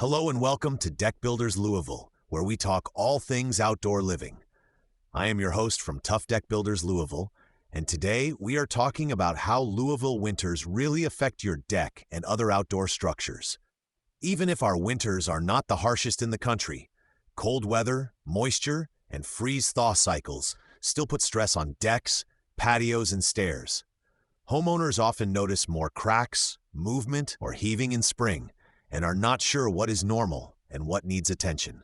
Hello and welcome to Deck Builders Louisville, where we talk all things outdoor living. I am your host from Tough Deck Builders Louisville, and today we are talking about how Louisville winters really affect your deck and other outdoor structures. Even if our winters are not the harshest in the country, cold weather, moisture, and freeze-thaw cycles still put stress on decks, patios, and stairs. Homeowners often notice more cracks, movement, or heaving in spring, and are not sure what is normal and what needs attention.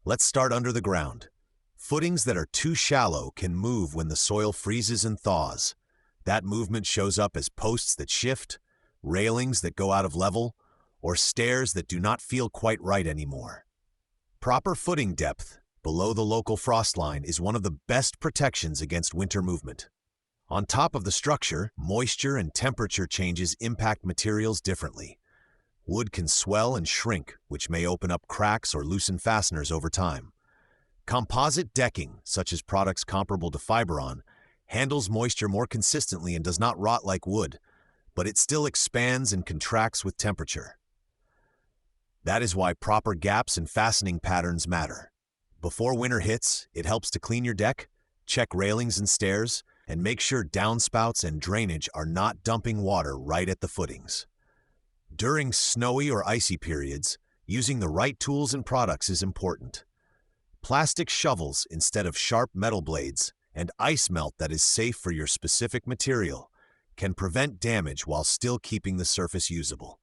Let's start under the ground. Footings that are too shallow can move when the soil freezes and thaws. That movement shows up as posts that shift, railings that go out of level, or stairs that do not feel quite right anymore. Proper footing depth below the local frost line is one of the best protections against winter movement. On top of the structure, moisture and temperature changes impact materials differently. Wood can swell and shrink, which may open up cracks or loosen fasteners over time. Composite decking, such as products comparable to Fiberon, handles moisture more consistently and does not rot like wood, but it still expands and contracts with temperature. That is why proper gaps and fastening patterns matter. Before winter hits, it helps to clean your deck, check railings and stairs, and make sure downspouts and drainage are not dumping water right at the footings. During snowy or icy periods, using the right tools and products is important. Plastic shovels instead of sharp metal blades and ice melt that is safe for your specific material can prevent damage while still keeping the surface usable.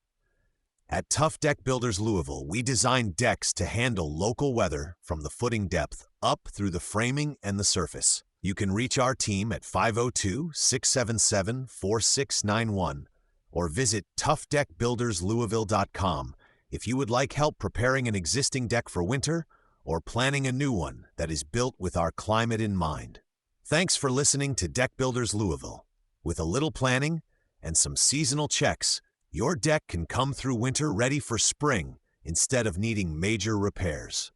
At Tough Deck Builders Louisville, we design decks to handle local weather from the footing depth up through the framing and the surface. You can reach our team at 502-677-4691 or visit toughdeckbuilderslouisville.com if you would like help preparing an existing deck for winter or planning a new one that is built with our climate in mind. Thanks for listening to Deck Builders Louisville. With a little planning and some seasonal checks, your deck can come through winter ready for spring instead of needing major repairs.